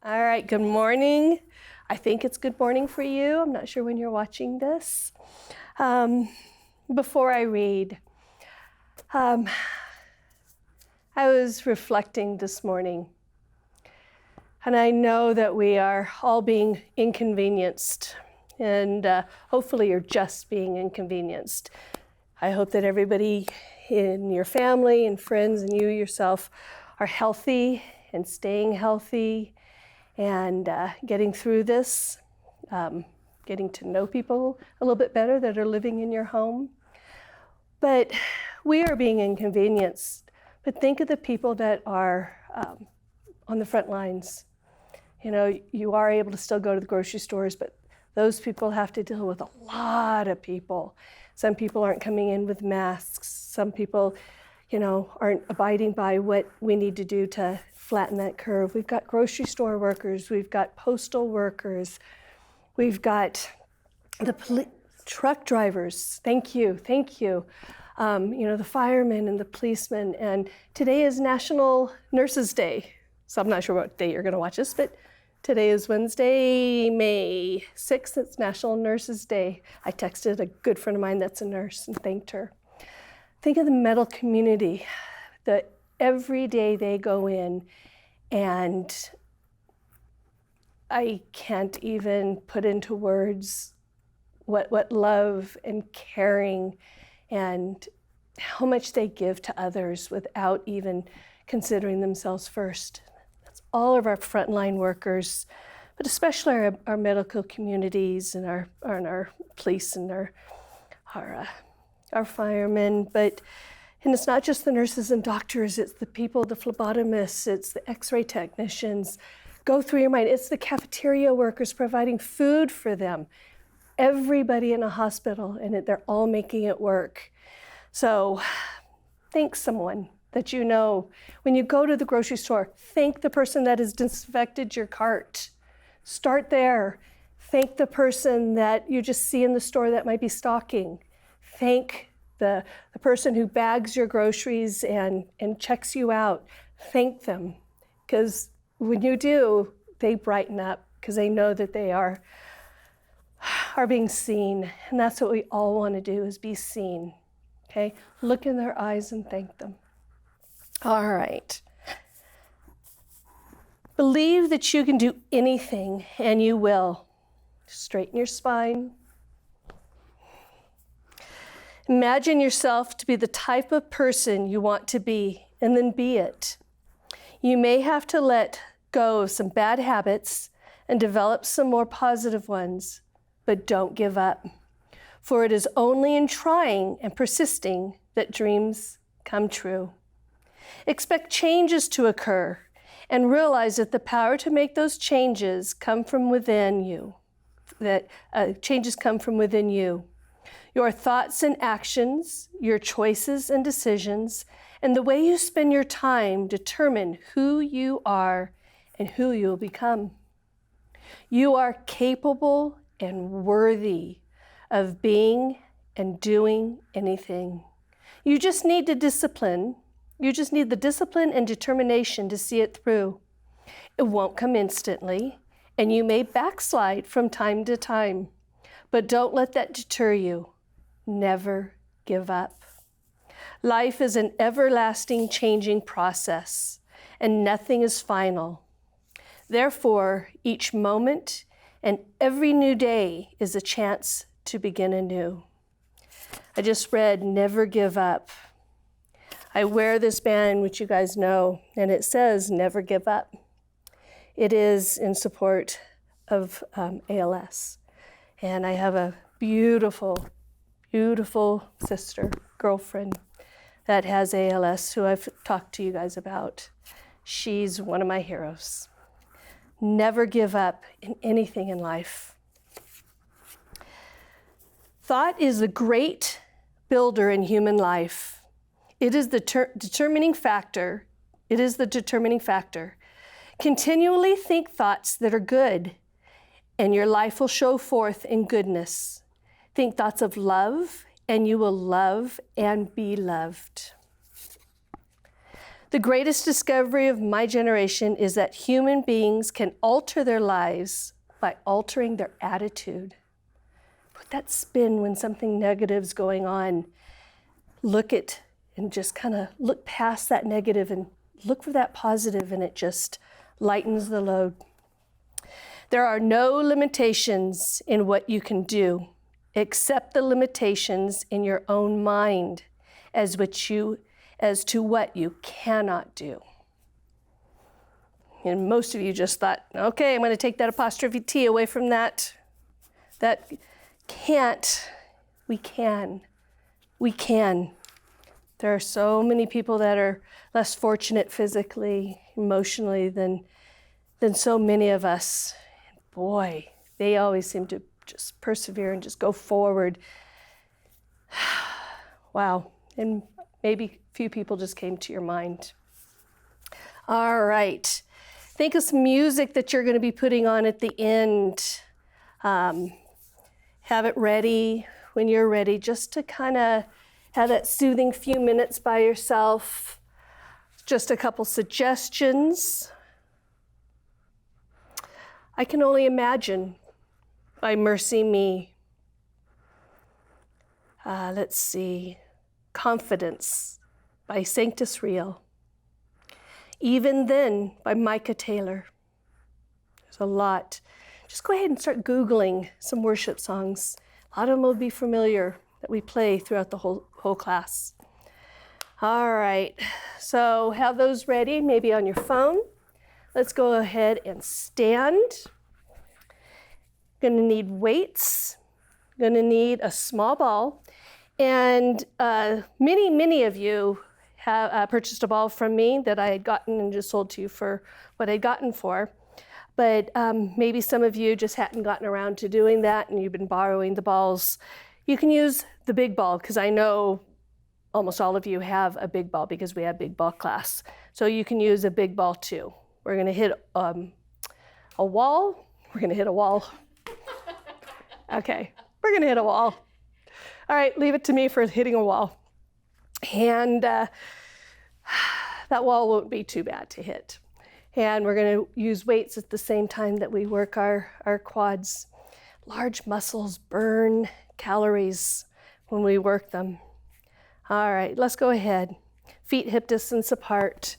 All right, good morning. I think it's good morning for you. I'm not sure when you're watching this. Before I read, I was reflecting this morning, and I know that we are all being inconvenienced, and hopefully you're just being inconvenienced. I hope that everybody in your family and friends and you yourself are healthy and staying healthy and getting through this, getting to know people a little bit better that are living in your home. But we are being inconvenienced. But think of the people that are on the front lines. You know, you are able to still go to the grocery stores, but those people have to deal with a lot of people. Some people aren't coming in with masks. Some people, you know, aren't abiding by what we need to do to flatten that curve. We've got grocery store workers. We've got postal workers. We've got the truck drivers. Thank you. You know, the firemen and the policemen. And today is National Nurses Day. So I'm not sure what day you're going to watch this, but today is Wednesday, May 6th. It's National Nurses Day. I texted a good friend of mine that's a nurse and thanked her. Think of the medical community, that every day they go in, and I can't even put into words what love and caring and how much they give to others without even considering themselves first. That's all of our frontline workers, but especially our medical communities and our police and our firemen. And it's not just the nurses and doctors, it's the people, the phlebotomists, it's the x-ray technicians. Go through your mind. It's the cafeteria workers providing food for them. Everybody in a hospital, and they're all making it work. So thank someone that you know. When you go to the grocery store, thank the person that has disinfected your cart. Start there. Thank the person that you just see in the store that might be stocking. Thank the person who bags your groceries and checks you out. Thank them, because when you do, they brighten up because they know that they are being seen. And that's what we all want to do, is be seen. Okay? Look in their eyes and thank them. All right. Believe that you can do anything, and you will. Straighten your spine. Imagine yourself to be the type of person you want to be, and then be it. You may have to let go of some bad habits and develop some more positive ones, but don't give up. For it is only in trying and persisting that dreams come true. Expect changes to occur and realize that the power to make those changes come from within you, that changes come from within you. Your thoughts and actions, your choices and decisions, and the way you spend your time determine who you are and who you'll become. You are capable and worthy of being and doing anything. You just need the discipline. You just need the discipline and determination to see it through. It won't come instantly, and you may backslide from time to time, but don't let that deter you. Never give up. Life is an everlasting changing process, and nothing is final. Therefore, each moment and every new day is a chance to begin anew. I just read Never Give Up. I wear this band, which you guys know, and it says Never Give Up. It is in support of ALS. And I have a beautiful sister, girlfriend, that has ALS, who I've talked to you guys about. She's one of my heroes. Never give up in anything in life. Thought is a great builder in human life. It is the determining factor. It is the determining factor. Continually think thoughts that are good, and your life will show forth in goodness. Think thoughts of love, and you will love and be loved. The greatest discovery of my generation is that human beings can alter their lives by altering their attitude. Put that spin when something negative's going on. Look at and just kind of look past that negative and look for that positive, and it just lightens the load. There are no limitations in what you can do, except the limitations in your own mind as to what you cannot do. And most of you just thought, okay, I'm going to take that apostrophe T away from that. That can't. We can. We can. There are so many people that are less fortunate physically, emotionally than so many of us. Boy, they always seem to just persevere and just go forward. Wow. And maybe a few people just came to your mind. All right. Think of some music that you're going to be putting on at the end. Have it ready when you're ready, just to kind of have that soothing few minutes by yourself. Just a couple suggestions. I Can Only Imagine by Mercy Me. Let's see. Confidence by Sanctus Real. Even Then by Micah Taylor. There's a lot. Just go ahead and start Googling some worship songs. A lot of them will be familiar that we play throughout the whole class. All right, so have those ready, maybe on your phone. Let's go ahead and stand. Gonna need weights. Gonna need a small ball. And many of you have purchased a ball from me that I had gotten and just sold to you for what I'd gotten for. But maybe some of you just hadn't gotten around to doing that and you've been borrowing the balls. You can use the big ball, because I know almost all of you have a big ball because we have big ball class. So you can use a big ball too. We're gonna hit a wall. We're gonna hit a wall. Okay, we're gonna hit a wall. All right, leave it to me for hitting a wall. And that wall won't be too bad to hit. And we're gonna use weights at the same time that we work our quads. Large muscles burn calories when we work them. All right, let's go ahead. Feet hip distance apart.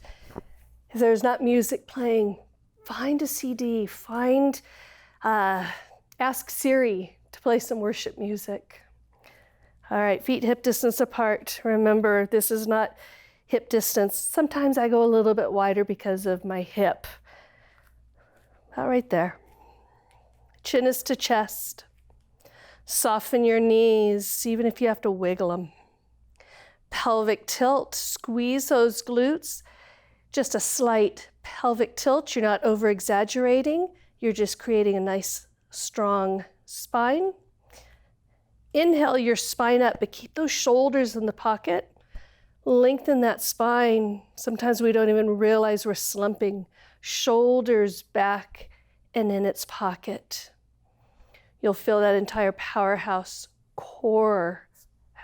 If there's not music playing, find a CD, ask Siri to play some worship music. All right, feet hip distance apart. Remember, this is not hip distance. Sometimes I go a little bit wider because of my hip. About right there. Chin is to chest. Soften your knees, even if you have to wiggle them. Pelvic tilt, squeeze those glutes. Just a slight pelvic tilt. You're not over-exaggerating. You're just creating a nice, strong spine. Inhale your spine up, but keep those shoulders in the pocket. Lengthen that spine. Sometimes we don't even realize we're slumping. Shoulders back and in its pocket. You'll feel that entire powerhouse core,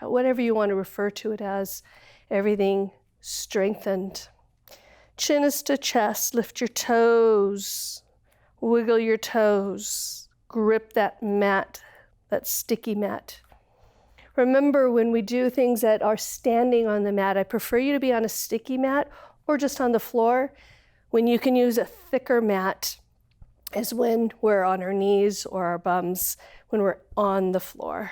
whatever you want to refer to it as, everything strengthened. Chin is to chest. Lift your toes. Wiggle your toes. Grip that mat, that sticky mat. Remember, when we do things that are standing on the mat, I prefer you to be on a sticky mat or just on the floor. When you can use a thicker mat is when we're on our knees or our bums, when we're on the floor.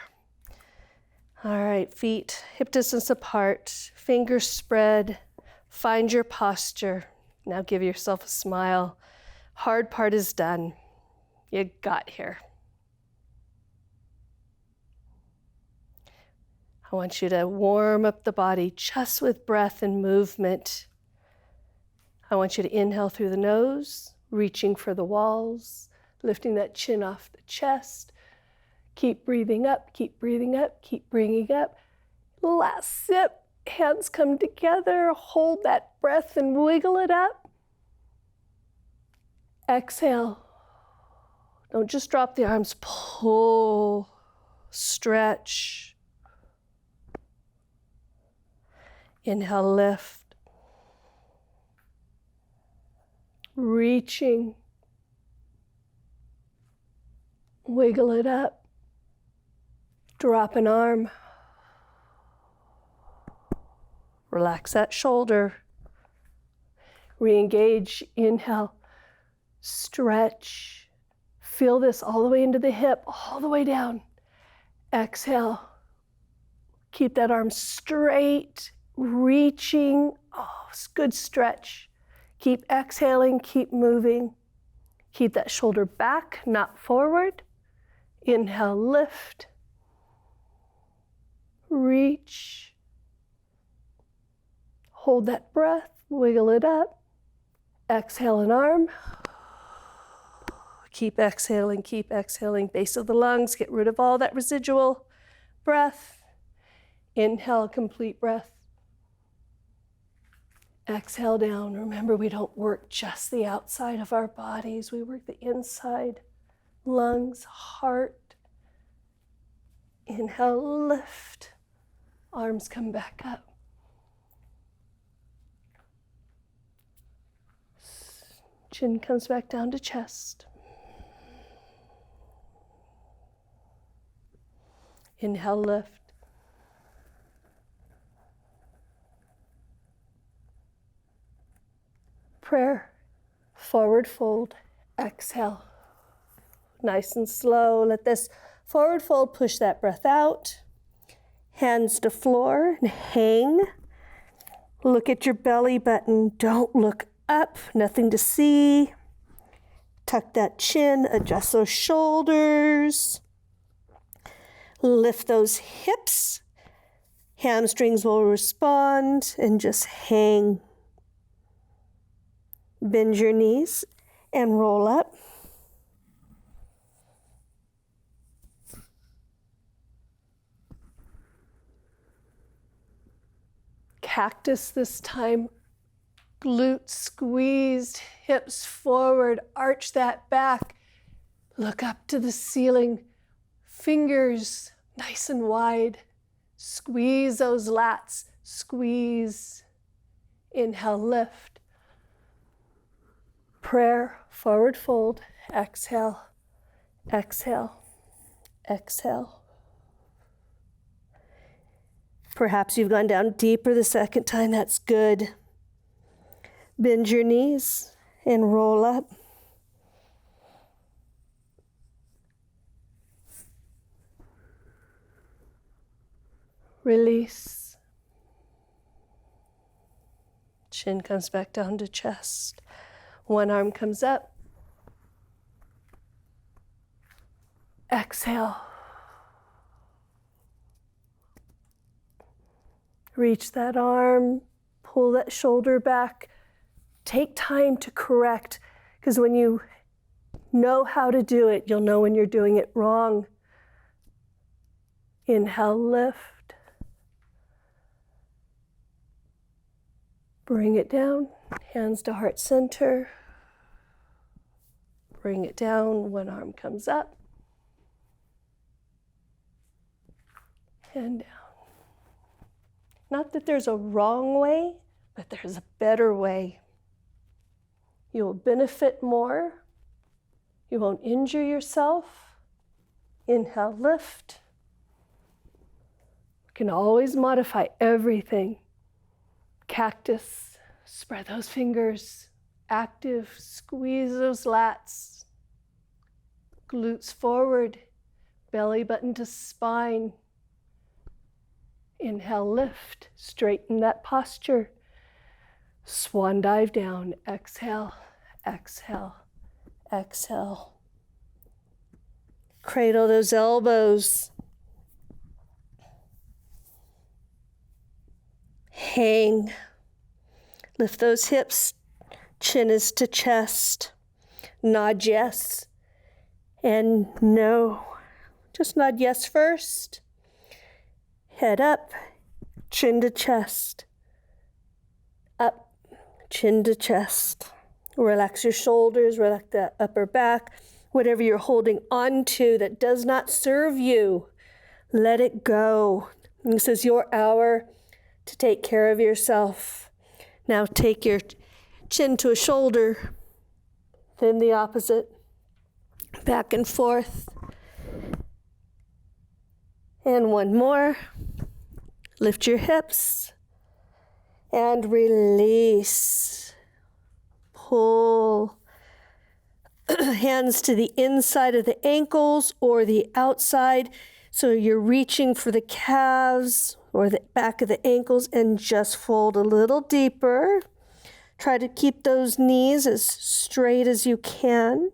All right, feet hip distance apart, fingers spread, find your posture. Now give yourself a smile. Hard part is done. You got here. I want you to warm up the body just with breath and movement. I want you to inhale through the nose, reaching for the walls, lifting that chin off the chest. Keep breathing up, keep breathing up, keep bringing up. Last sip, hands come together, hold that breath and wiggle it up. Exhale. Don't just drop the arms, pull, stretch. Inhale, lift. reaching. Wiggle it up. Drop an arm. Relax that shoulder. Re-engage. Inhale. Stretch. Feel this all the way into the hip, all the way down. Exhale. Keep that arm straight, reaching. Oh, good stretch. Keep exhaling, keep moving. Keep that shoulder back, not forward. Inhale, lift. Reach. Hold that breath, wiggle it up. Exhale an arm. Keep exhaling, base of the lungs, get rid of all that residual breath. Inhale, complete breath. Exhale down. Remember, we don't work just the outside of our bodies, we work the inside, lungs, heart. Inhale, lift. Arms come back up. Chin comes back down to chest. Inhale, lift. Prayer, forward fold, exhale. Nice and slow. Let this forward fold push that breath out. Hands to floor and hang. Look at your belly button. Don't look up, nothing to see. Tuck that chin, adjust those shoulders. Lift those hips. Hamstrings will respond and just hang. Bend your knees and roll up. Cactus this time. Glutes squeezed, hips forward, arch that back. Look up to the ceiling. Fingers nice and wide. Squeeze those lats, squeeze. Inhale, lift. Prayer, forward fold, exhale, exhale, exhale. Perhaps you've gone down deeper the second time, that's good. Bend your knees and roll up. Release. Chin comes back down to chest. One arm comes up. Exhale. Reach that arm, pull that shoulder back. Take time to correct, because when you know how to do it, you'll know when you're doing it wrong. Inhale, lift. Bring it down, hands to heart center. Bring it down, one arm comes up. And down. Not that there's a wrong way, but there's a better way. You will benefit more. You won't injure yourself. Inhale, lift. You can always modify everything. Cactus, spread those fingers. Active, squeeze those lats. Glutes forward, belly button to spine. Inhale, lift, straighten that posture. Swan dive down, exhale, exhale, exhale. Cradle those elbows. Hang. Lift those hips, chin is to chest. Nod yes and no. Just nod yes first. Head up, chin to chest. Up, chin to chest. Relax your shoulders, relax the upper back. Whatever you're holding onto that does not serve you, let it go. This is your hour to take care of yourself. Now take your chin to a shoulder. Then the opposite. Back and forth. And one more. Lift your hips. And release. Pull. Hands to the inside of the ankles or the outside. So you're reaching for the calves or the back of the ankles, and just fold a little deeper. Try to keep those knees as straight as you can.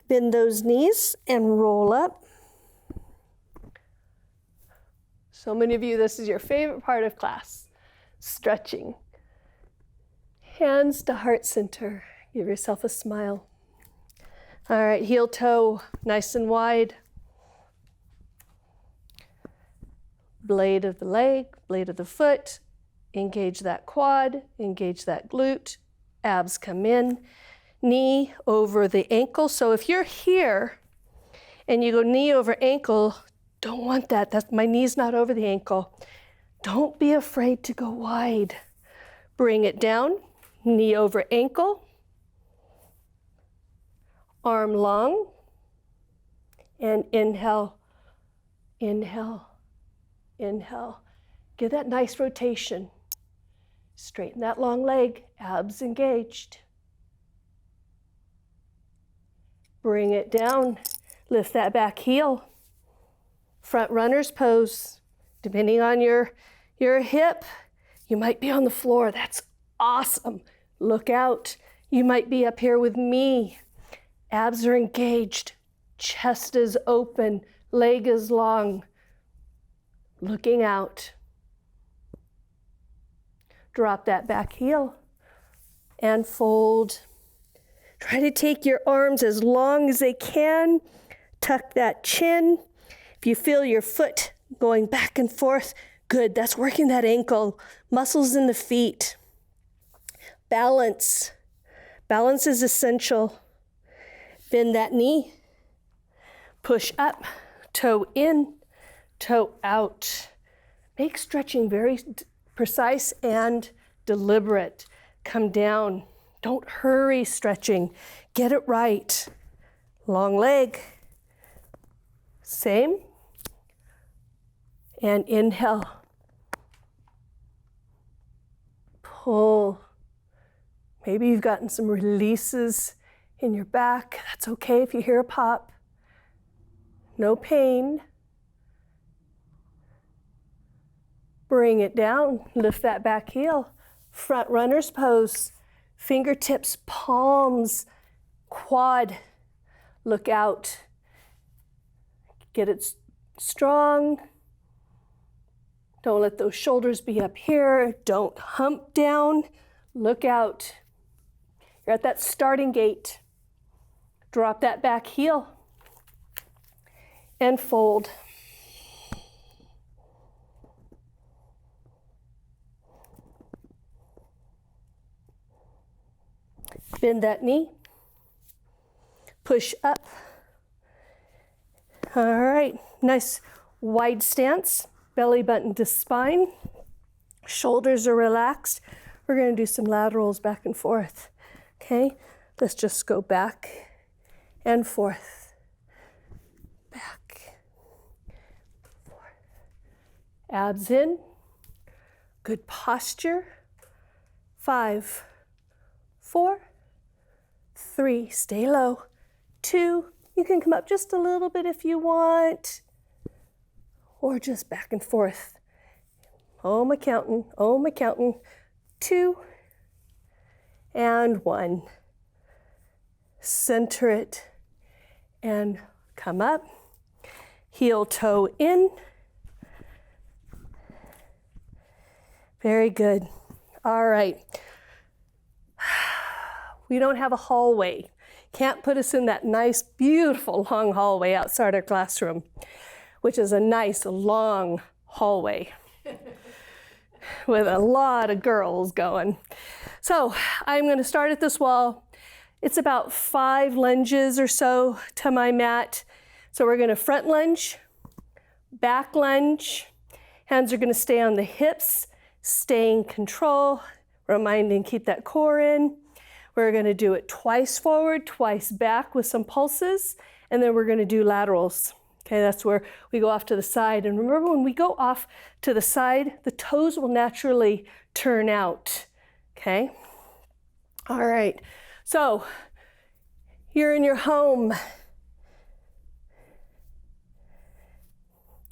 Bend those knees and roll up. So many of you, this is your favorite part of class, stretching. Hands to heart center. Give yourself a smile. All right, heel toe, nice and wide. Blade of the leg, blade of the foot. Engage that quad, engage that glute. Abs come in. Knee over the ankle. So if you're here and you go knee over ankle, don't want that. My knee's not over the ankle. Don't be afraid to go wide. Bring it down, knee over ankle. Arm long, and inhale, inhale, inhale. Give that nice rotation. Straighten that long leg, abs engaged. Bring it down, lift that back heel. Frontrunners pose. Depending on your hip, you might be on the floor. That's awesome. Look out. You might be up here with me. Abs are engaged, chest is open, leg is long. Looking out. Drop that back heel and fold. Try to take your arms as long as they can. Tuck that chin. If you feel your foot going back and forth, good. That's working that ankle, muscles in the feet. Balance. Balance is essential. Bend that knee. Push up, toe in, toe out. Make stretching very precise and deliberate. Come down. Don't hurry stretching. Get it right. Long leg. Same. And inhale. Pull. Maybe you've gotten some releases in your back. That's okay if you hear a pop. No pain. Bring it down. Lift that back heel. Frontrunners pose. Fingertips, palms, quad. Look out. Get it strong. Don't let those shoulders be up here. Don't hump down. Look out. You're at that starting gate. Drop that back heel and fold. Bend that knee. Push up. All right, nice wide stance. Belly button to spine. Shoulders are relaxed. We're going to do some laterals back and forth. Okay, let's just go back and forth. Back, forth. Abs in. Good posture. 5, 4, 3, stay low. 2, you can come up just a little bit if you want, or just back and forth. Oh, my counting, 2 and 1. Center it and come up. Heel toe in. Very good. All right. We don't have a hallway. Can't put us in that nice, beautiful long hallway outside our classroom, which is a nice long hallway with a lot of girls going. So I'm going to start at this wall. It's about 5 lunges or so to my mat. So we're going to front lunge, back lunge. Hands are going to stay on the hips, stay in control, reminding keep that core in. We're going to do it twice forward, twice back with some pulses, and then we're going to do laterals. Okay, that's where we go off to the side. And remember, when we go off to the side, the toes will naturally turn out. Okay? All right. So, you're in your home.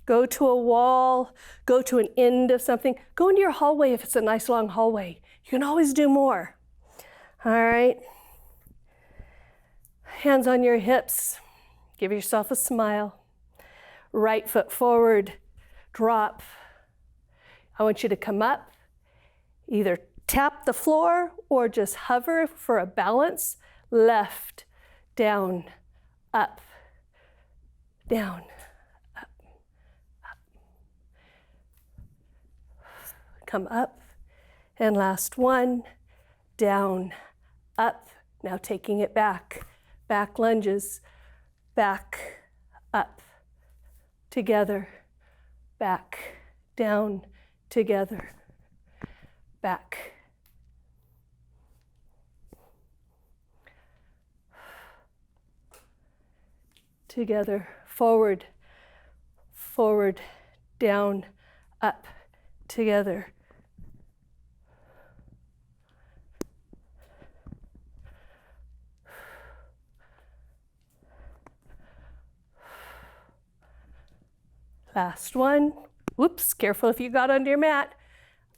Go to a wall, go to an end of something. Go into your hallway if it's a nice long hallway. You can always do more. All right. Hands on your hips. Give yourself a smile. Right foot forward, drop. I want you to come up, either tap the floor or just hover for a balance. Left, down, up, down, up, up. Come up, and last one, down, up. Now taking it back, back lunges, back, up. Together, back, down, together, back. Together, forward, forward, down, up, together. Last one. Whoops, careful if you got under your mat.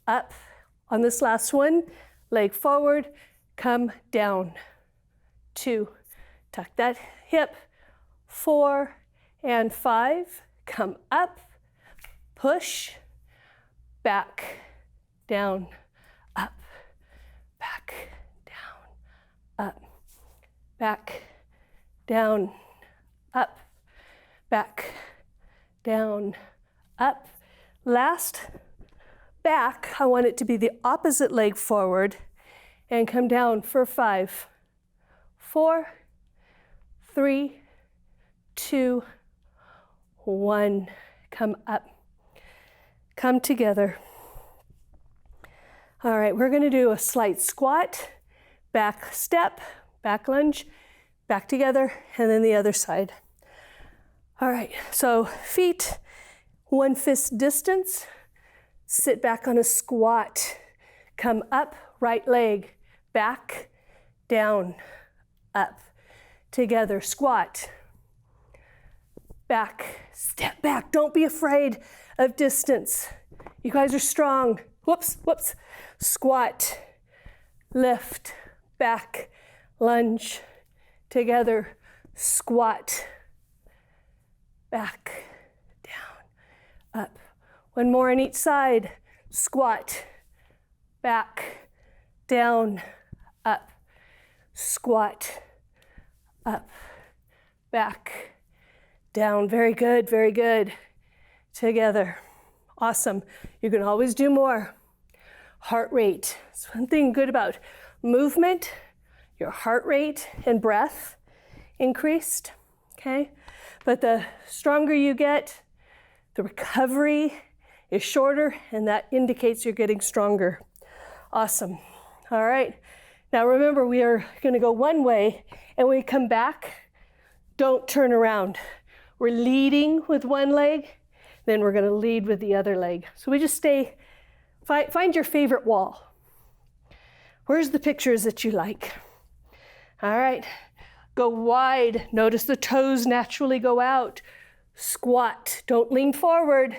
Up on this last one, leg forward, come down. 2, tuck that hip. 4 and 5, come up, push, back, down, up, back, down, up, back, down, up, back, down, up. Last, back, I want it to be the opposite leg forward and come down for 5, 4, 3, 2, 1. Come up, come together. All right, we're going to do a slight squat, back step, back lunge, back together, and then the other side. All right, so feet, 1 fist distance, sit back on a squat, come up, right leg, back, down, up, together, squat, back, step back, don't be afraid of distance. You guys are strong. Whoops, whoops, squat, lift, back, lunge, together, squat, back, down, up. One more on each side. Squat, back, down, up. Squat, up, back, down. Very good, very good. Together. Awesome. You can always do more. Heart rate. It's one thing good about movement. Your heart rate and breath increased, okay? But the stronger you get, the recovery is shorter, and that indicates you're getting stronger. Awesome. All right. Now remember, we are going to go one way, and when we come back, don't turn around. We're leading with one leg, then we're going to lead with the other leg. So we just stay, find your favorite wall. Where's the pictures that you like? All right. Go wide. Notice the toes naturally go out. Squat. Don't lean forward.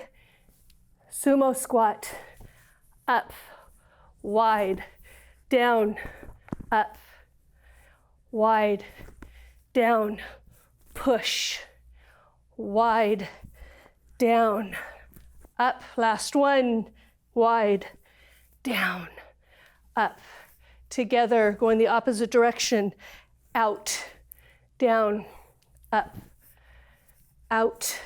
Sumo squat. Up. Wide. Down. Up. Wide. Down. Push. Wide. Down. Up. Last one. Wide. Down. Up. Together. Go in the opposite direction. Out. Down, up, out,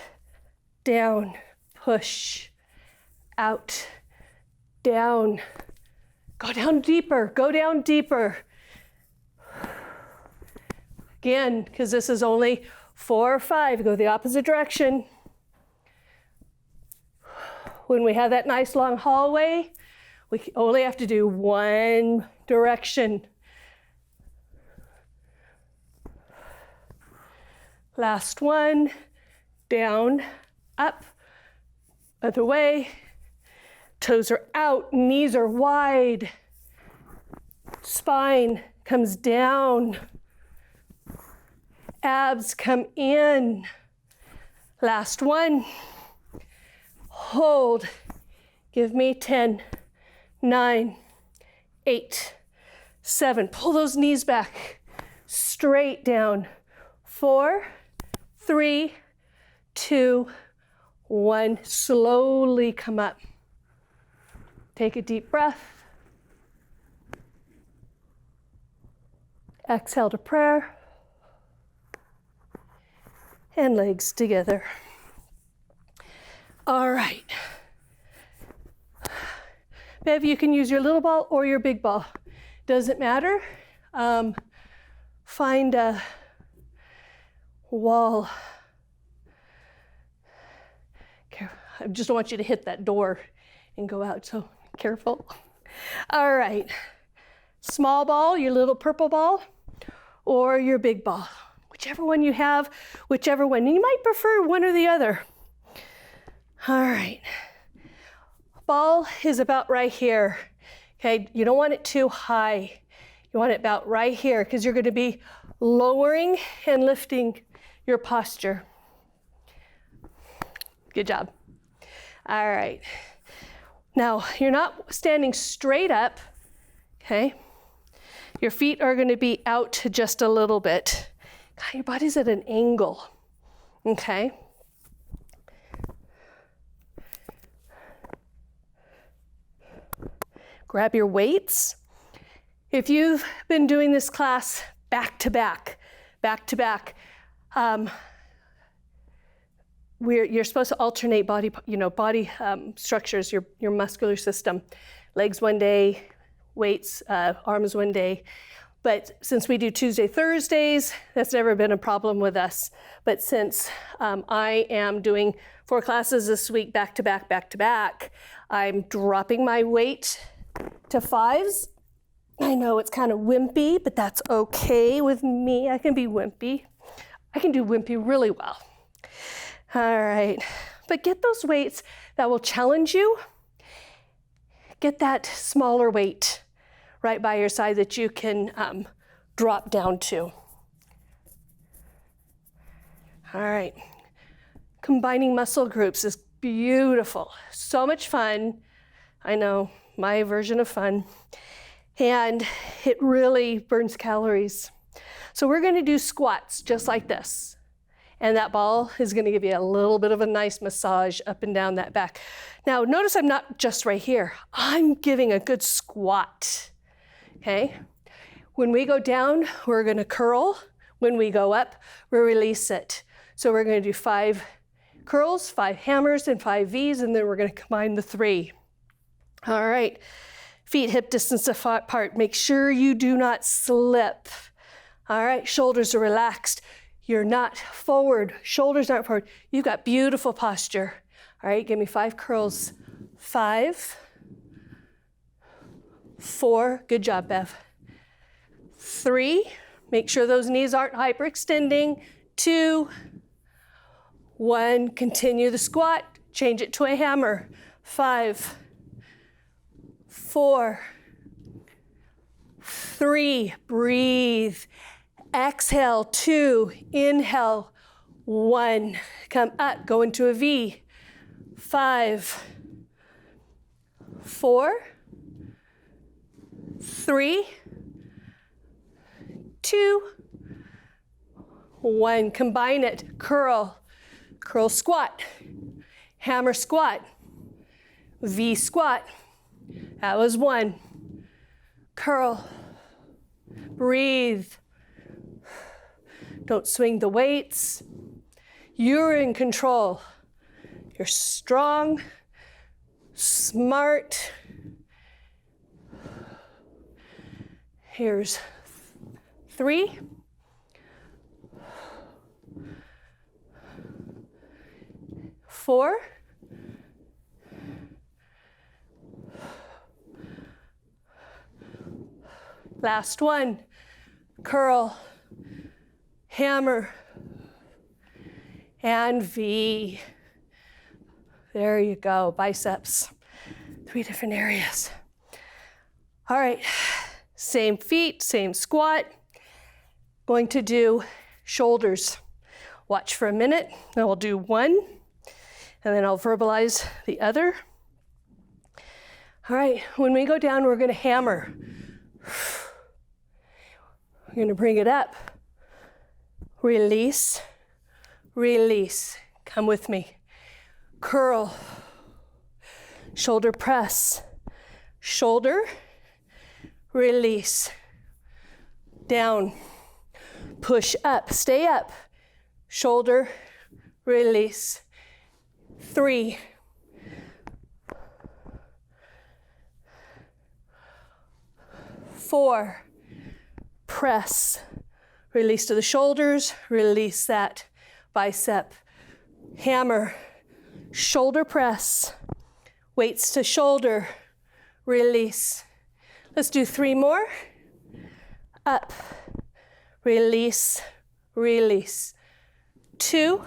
down, push, out, down. Go down deeper, go down deeper. Again, because this is only 4 or 5, go the opposite direction. When we have that nice long hallway, we only have to do one direction. Last one. Down, up, other way. Toes are out, knees are wide. Spine comes down. Abs come in. Last one. Hold. Give me 10, 9, 8, 7. Pull those knees back. Straight down. 4, 3, 2, 1. Slowly come up. Take a deep breath. Exhale to prayer. And legs together. All right. Bev, you can use your little ball or your big ball. Doesn't matter. Find a wall. I just don't want you to hit that door and go out, so careful. All right. Small ball, your little purple ball, or your big ball. Whichever one you have, whichever one. You might prefer one or the other. All right. Ball is about right here. Okay, you don't want it too high. You want it about right here because you're going to be lowering and lifting your posture. Good job. All right. Now, you're not standing straight up, okay? Your feet are going to be out just a little bit. God, your body's at an angle, okay? Grab your weights. If you've been doing this class back to back, you're supposed to alternate body structures, your muscular system. Legs one day, weights, arms one day. But since we do Tuesday, Thursdays, that's never been a problem with us. But since I am doing 4 classes this week, back to back, I'm dropping my weight to 5s. I know it's kind of wimpy, but that's okay with me. I can be wimpy. I can do wimpy really well. All right, but get those weights that will challenge you. Get that smaller weight right by your side that you can drop down to. All right, combining muscle groups is beautiful. So much fun. I know, my version of fun. And it really burns calories. So we're gonna do squats just like this. And that ball is gonna give you a little bit of a nice massage up and down that back. Now, notice I'm not just right here. I'm giving a good squat, okay? When we go down, we're gonna curl. When we go up, we release it. So we're gonna do 5 curls, 5 hammers, and 5 Vs, and then we're gonna combine the 3. All right, feet hip distance apart. Make sure you do not slip. All right, shoulders are relaxed. You're not forward, shoulders aren't forward. You've got beautiful posture. All right, give me 5 curls. 5, 4, good job, Bev. 3, make sure those knees aren't hyperextending. 2, 1, continue the squat, change it to a hammer. 5, 4, 3, breathe. Exhale, 2, inhale, 1. Come up, go into a V. 5, 4, 3, 2, 1. Combine it, curl, curl squat, hammer squat, V squat. That was 1. Curl, breathe. Don't swing the weights. You're in control. You're strong, smart. Here's 3. 4. Last one. Curl, hammer, and V. There you go, biceps. 3 different areas. All right, same feet, same squat. Going to do shoulders. Watch for a minute, and we'll do one, and then I'll verbalize the other. All right, when we go down, we're gonna hammer. We're gonna bring it up. Release, release. Come with me. Curl, shoulder press, shoulder, release, down, push up, stay up, shoulder, release, 3, 4, press, release to the shoulders, release that bicep, hammer, shoulder press, weights to shoulder, release. Let's do 3 more. Up, release, release. 2.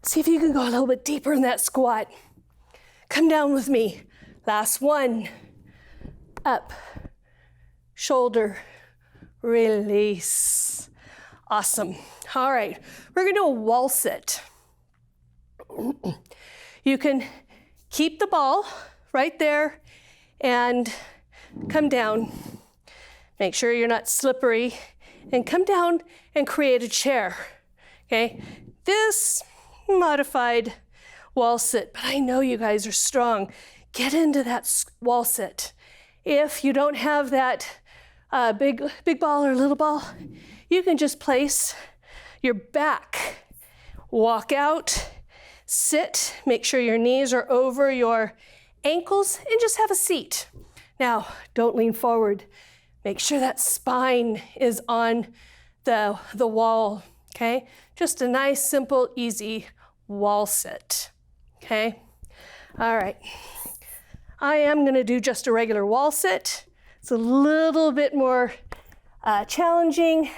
See if you can go a little bit deeper in that squat. Come down with me. Last 1. Up, shoulder, release. Awesome. All right, we're gonna do a wall sit. You can keep the ball right there and come down. Make sure you're not slippery, and come down and create a chair, okay? This modified wall sit, but I know you guys are strong. Get into that wall sit. If you don't have that big ball or little ball, you can just place your back, walk out, sit, make sure your knees are over your ankles, and just have a seat. Now, don't lean forward. Make sure that spine is on the wall, okay? Just a nice, simple, easy wall sit, okay? All right. I am gonna do just a regular wall sit. It's a little bit more challenging.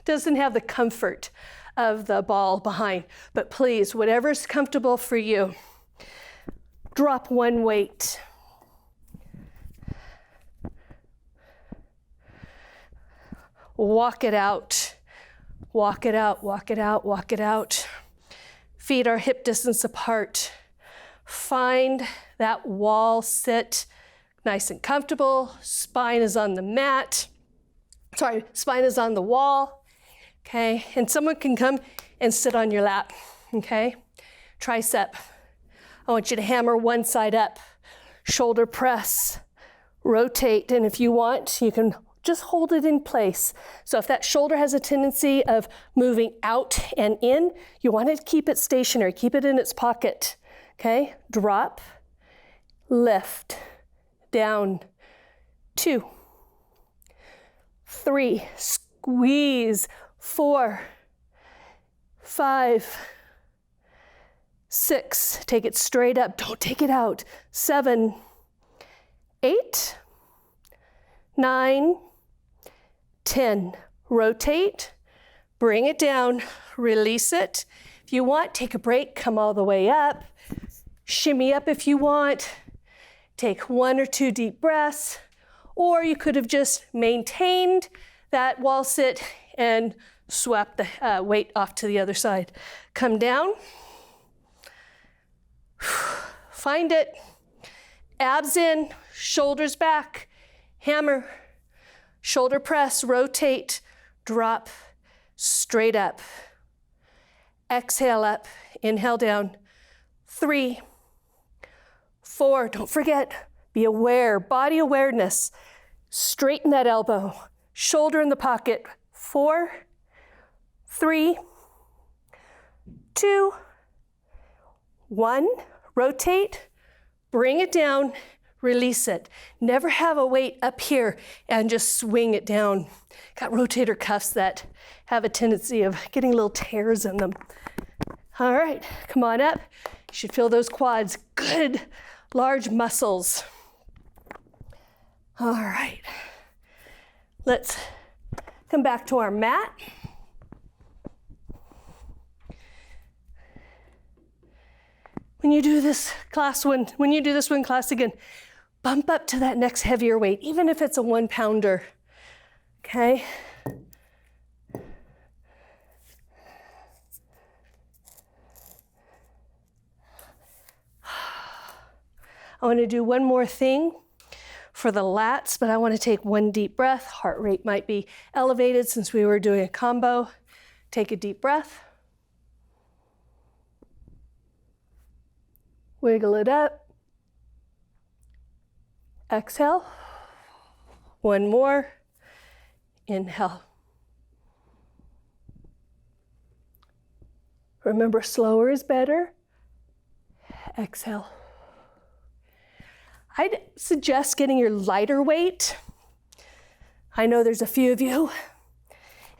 Doesn't have the comfort of the ball behind, but please, whatever's comfortable for you. Drop 1 weight. Walk it out. Walk it out, walk it out, walk it out. Feet are hip distance apart. Find that wall sit nice and comfortable. Spine is on the mat. Sorry, spine is on the wall. Okay, and someone can come and sit on your lap, okay? Tricep. I want you to hammer one side up. Shoulder press, rotate, and if you want, you can just hold it in place. So if that shoulder has a tendency of moving out and in, you want to keep it stationary, keep it in its pocket, okay? Drop, lift, down, 2, 3, squeeze, 4, 5, 6, take it straight up, don't take it out, 7, 8, 9, 10, rotate, bring it down, release it. If you want, take a break, come all the way up, shimmy up if you want, take 1 or 2 deep breaths, or you could have just maintained that wall sit and swap the weight off to the other side. Come down, find it, abs in, shoulders back, hammer, shoulder press, rotate, drop, straight up. Exhale up, inhale down, 3, 4, don't forget, be aware, body awareness. Straighten that elbow, shoulder in the pocket, 4, 3, 2, 1, rotate, bring it down, release it. Never have a weight up here and just swing it down. Got rotator cuffs that have a tendency of getting little tears in them. All right, come on up. You should feel those quads, good, large muscles. All right, let's come back to our mat. When you do this when you do this one class again, bump up to that next heavier weight, even if it's a 1 pounder, okay? I want to do one more thing for the lats, but I want to take one deep breath. Heart rate might be elevated since we were doing a combo. Take a deep breath. Wiggle it up. Exhale. One more. Inhale. Remember, slower is better. Exhale. I'd suggest getting your lighter weight. I know there's a few of you,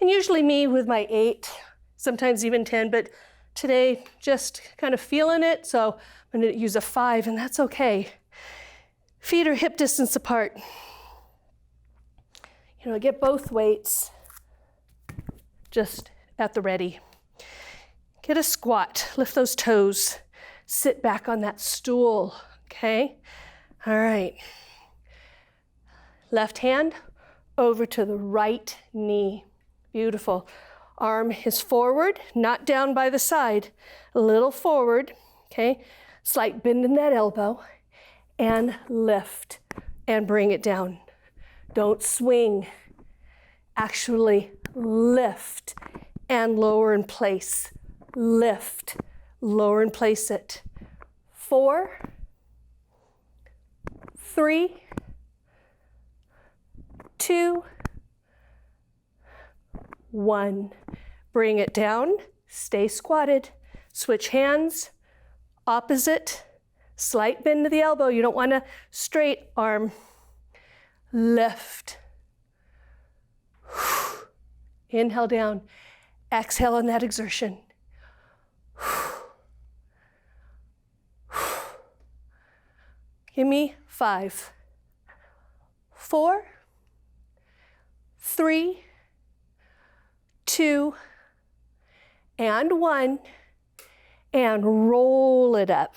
and usually me with my 8, sometimes even 10, but today just kind of feeling it, so I'm gonna use a 5, and that's okay. Feet are hip distance apart. You know, get both weights just at the ready. Get a squat, lift those toes, sit back on that stool, okay? All right, left hand over to the right knee. Beautiful. Arm is forward, not down by the side, a little forward, okay? Slight bend in that elbow, and lift, and bring it down. Don't swing. Actually lift and lower and place. Lift, lower and place it. 4, 3, 2, 1. Bring it down, stay squatted. Switch hands, opposite, slight bend to the elbow. You don't want a straight arm. Lift. Inhale down, exhale on that exertion. Give me 5, 4, 3, 2, and 1, and roll it up.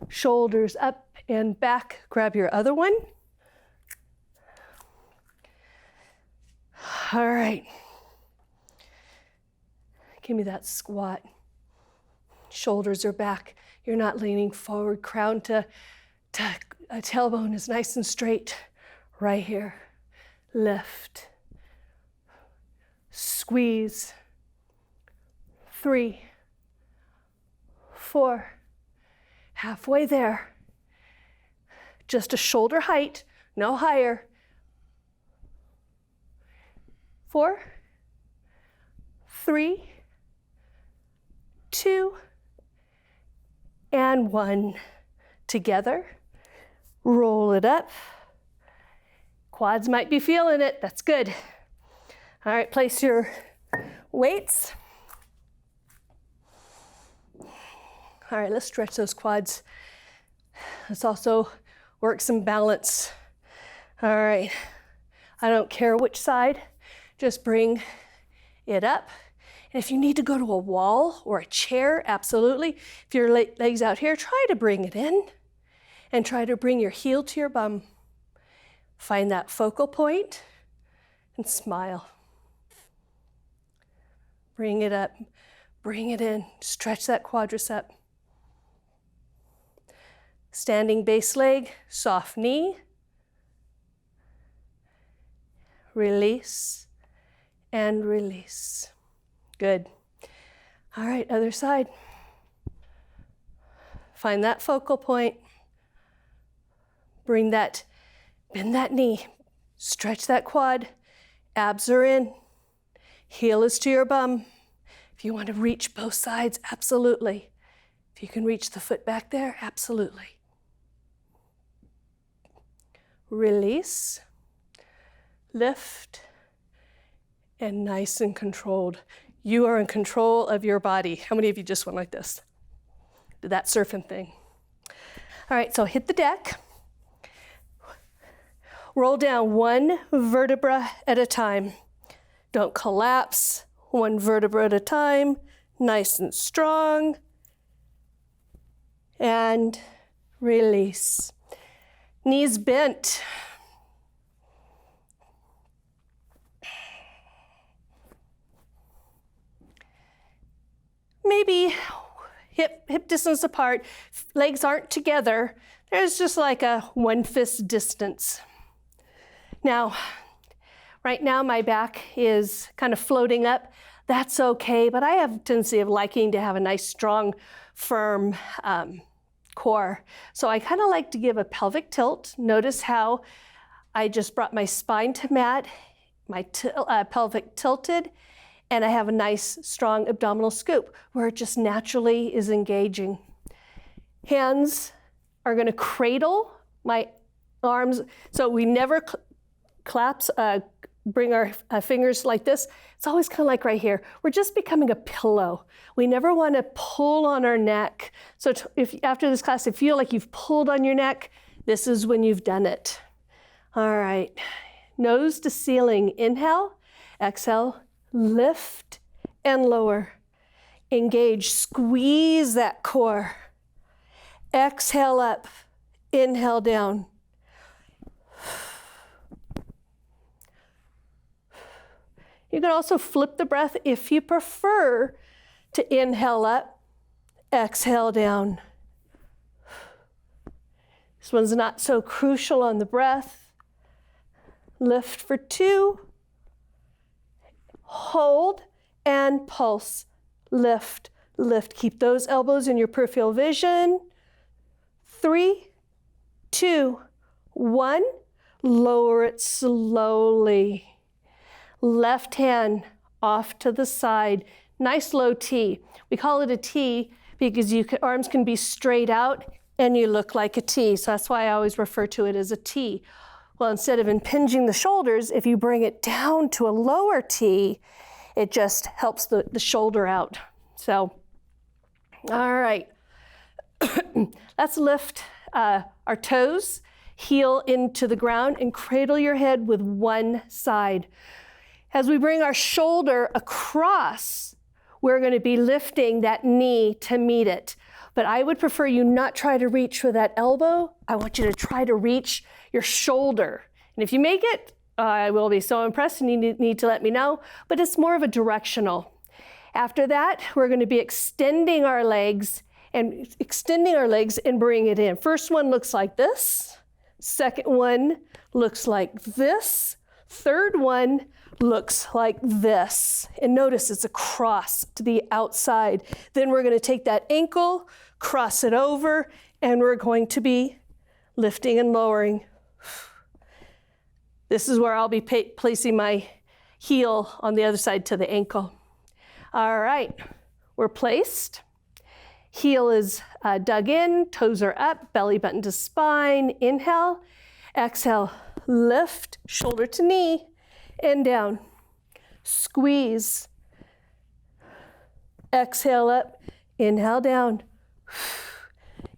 Shoulders up and back. Grab your other one. All right. Give me that squat. Shoulders are back. You're not leaning forward. Crown to tailbone is nice and straight right here. Lift. Squeeze. 3, 4. Halfway there. Just a shoulder height, no higher. 4, 3, 2, and 1. Together. Roll it up. Quads might be feeling it. That's good. All right, place your weights. All right, let's stretch those quads. Let's also work some balance. All right, I don't care which side, just bring it up. And if you need to go to a wall or a chair, absolutely. If your leg's out here, try to bring it in and try to bring your heel to your bum. Find that focal point and smile. Bring it up, bring it in, stretch that quadricep. Standing base leg, soft knee. Release and release. Good. All right, other side. Find that focal point. Bend that knee. Stretch that quad. Abs are in. Heel is to your bum. If you want to reach both sides, absolutely. If you can reach the foot back there, absolutely. Release, lift, and nice and controlled. You are in control of your body. How many of you just went like this? Did that surfing thing. All right, so hit the deck. Roll down one vertebra at a time. Don't collapse, one vertebra at a time. Nice and strong. and release. Knees bent. Maybe hip distance apart, legs aren't together. There's just like a 1 fist distance. Now, right now my back is kind of floating up. That's okay, but I have a tendency of liking to have a nice, strong, firm core. So I kind of like to give a pelvic tilt. Notice how I just brought my spine to mat, my pelvic tilted, and I have a nice, strong abdominal scoop where it just naturally is engaging. Hands are gonna cradle my arms, so we never bring our fingers like this. It's always kind of like right here. We're just becoming a pillow. We never want to pull on our neck. So if after this class you feel like you've pulled on your neck, this is when you've done it. All right, nose to ceiling. Inhale, exhale, lift and lower. Engage, squeeze that core. Exhale up, inhale down. You can also flip the breath if you prefer to inhale up, exhale down. This one's not so crucial on the breath. Lift for 2. Hold and pulse. Lift, lift. Keep those elbows in your peripheral vision. 3, 2, 1. Lower it slowly. Left hand off to the side. Nice low T. We call it a T because arms can be straight out and you look like a T. So that's why I always refer to it as a T. Well, instead of impinging the shoulders, if you bring it down to a lower T, it just helps the shoulder out. So, all right. Let's lift our toes, heel into the ground, and cradle your head with one side. As we bring our shoulder across, we're going to be lifting that knee to meet it. But I would prefer you not try to reach for that elbow. I want you to try to reach your shoulder. And if you make it, I will be so impressed, and you need to let me know. But it's more of a directional. After that, we're going to be extending our legs and bring it in. First one looks like this. Second one looks like this. Third one looks like this. And notice it's across to the outside. Then we're going to take that ankle, cross it over, and we're going to be lifting and lowering. This is where I'll be placing my heel on the other side to the ankle. All right, we're placed. Heel is dug in, toes are up, belly button to spine. Inhale, exhale, lift, shoulder to knee, and down. Squeeze. Exhale up, inhale down.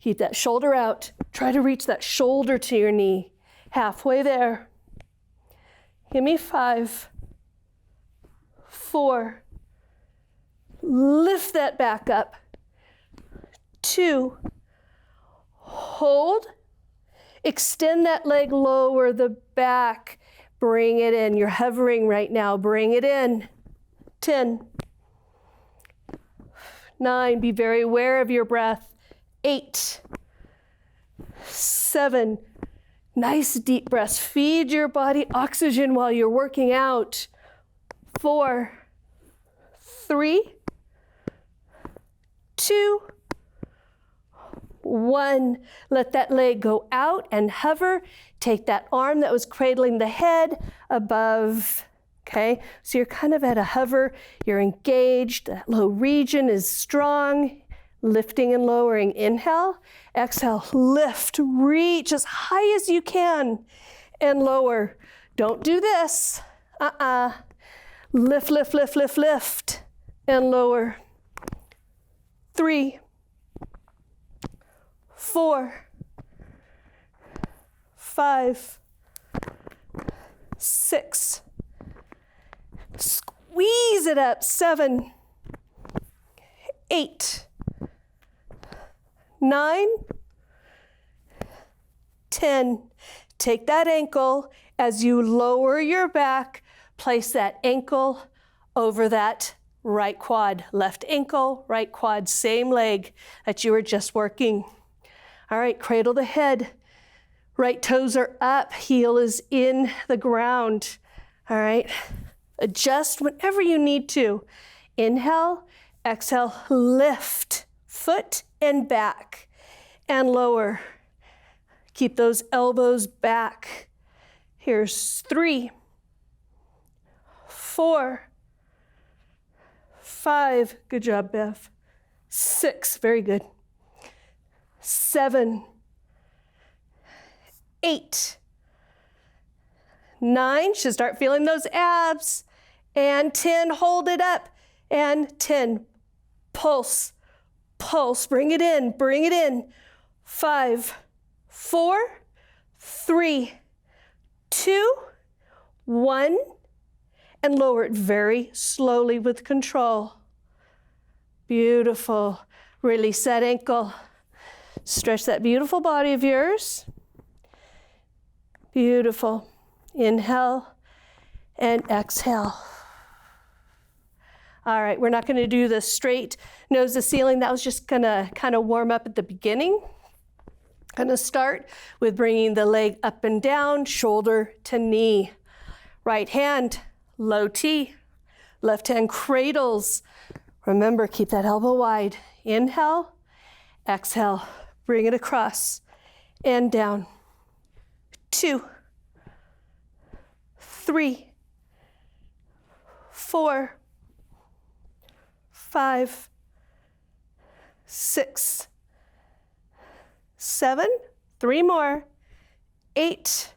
Keep that shoulder out. Try to reach that shoulder to your knee. Halfway there. Give me 5, 4. Lift that back up. 2. Hold. Extend that leg, lower the back. Bring it in. You're hovering right now. Bring it in. 10. 9. Be very aware of your breath. 8. 7. Nice deep breaths. Feed your body oxygen while you're working out. 4. 3. 2. 1. Let that leg go out and hover. Take that arm that was cradling the head above. Okay, so you're kind of at a hover. You're engaged. That low region is strong. Lifting and lowering. Inhale, exhale, lift, reach as high as you can and lower. Don't do this. Lift, lift, lift, lift, lift, and lower. 3, 4, 5, 6. Squeeze it up. 7, 8, 9, 10. Take that ankle as you lower your back, place that ankle over that right quad. Left ankle, right quad, same leg that you were just working. All right, cradle the head. Right toes are up, heel is in the ground. All right, adjust whenever you need to. Inhale, exhale, lift, foot and back, and lower. Keep those elbows back. Here's 3, 4, 5, good job, Bev. 6, very good. 7, 8, 9, should start feeling those abs. And 10, hold it up. And 10, pulse, pulse, bring it in, bring it in. 5, 4, 3, 2, 1, and lower it very slowly with control. Beautiful. Release that ankle. Stretch that beautiful body of yours. Beautiful. Inhale and exhale. All right, we're not going to do the straight nose to ceiling. That was just going to kind of warm up at the beginning. Going to start with bringing the leg up and down, shoulder to knee. Right hand, low T. Left hand cradles. Remember, keep that elbow wide. Inhale, exhale, bring it across and down. 2, 3, 4, 5, 6, 7, 3 more, 8,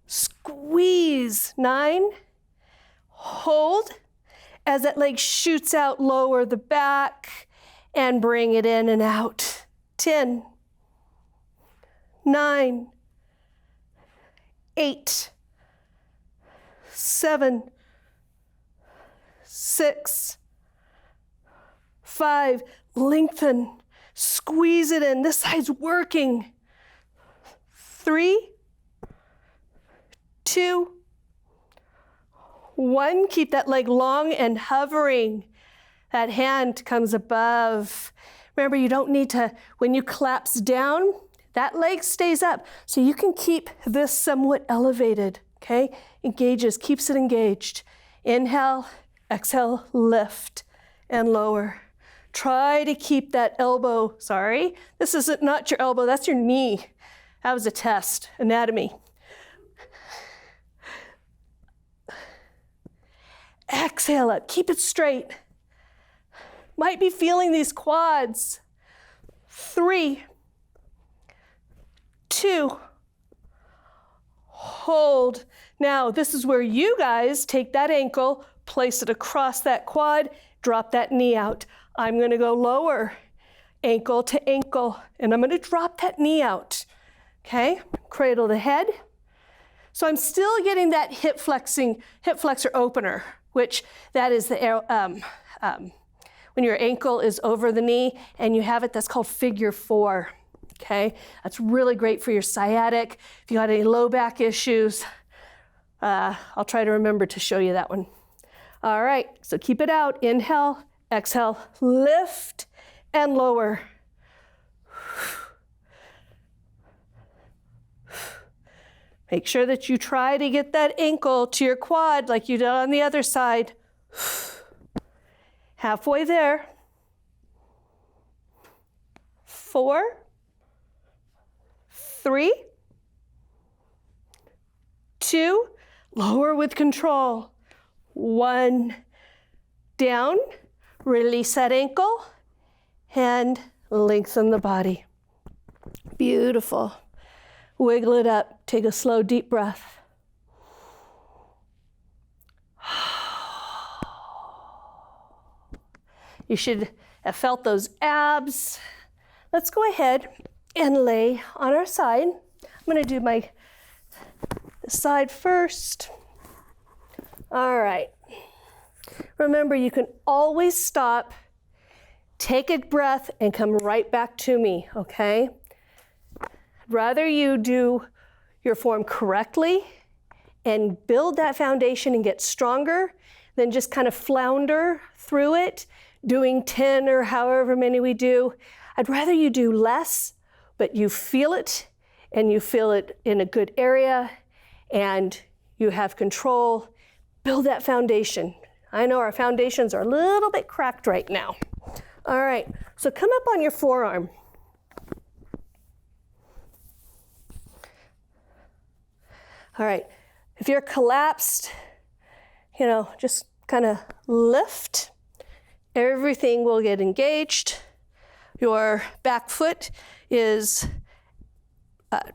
squeeze, 9, hold, as that leg shoots out, lower the back, and bring it in and out. 10, 9, 8, 7, 6, 5, lengthen, squeeze it in. This side's working. 3, 2, 1. Keep that leg long and hovering. That hand comes above. Remember, you don't need to, when you collapse down, that leg stays up. So you can keep this somewhat elevated, okay? Engages, keeps it engaged. Inhale, exhale, lift and lower. Try to keep that elbow, sorry, this is not your elbow, that's your knee. That was a test, anatomy. Exhale up, keep it straight. Might be feeling these quads. 3, 2, hold. Now, this is where you guys take that ankle, place it across that quad, drop that knee out. I'm gonna go lower, ankle to ankle, and I'm gonna drop that knee out, okay? Cradle the head. So I'm still getting that hip flexor opener, which that is the, when your ankle is over the knee and you have it, that's called figure 4, okay? That's really great for your sciatic. If you got any low back issues, I'll try to remember to show you that one. All right, so keep it out. Inhale, exhale, lift and lower. Make sure that you try to get that ankle to your quad like you did on the other side. Halfway there. 4, 3, 2, lower with control. 1, down, release that ankle, and lengthen the body. Beautiful. Wiggle it up, take a slow, deep breath. You should have felt those abs. Let's go ahead and lay on our side. I'm gonna do this side first. All right. Remember, you can always stop, Take a breath and come right back to me, okay? I'd rather you do your form correctly and build that foundation and get stronger than just kind of flounder through it, doing 10 or however many we do. I'd rather you do less, but you feel it, and you feel it in a good area, and you have control. Build that foundation. I know our foundations are a little bit cracked right now. All right, so come up on your forearm. All right, if you're collapsed, just kind of lift. Everything will get engaged. Your back foot is,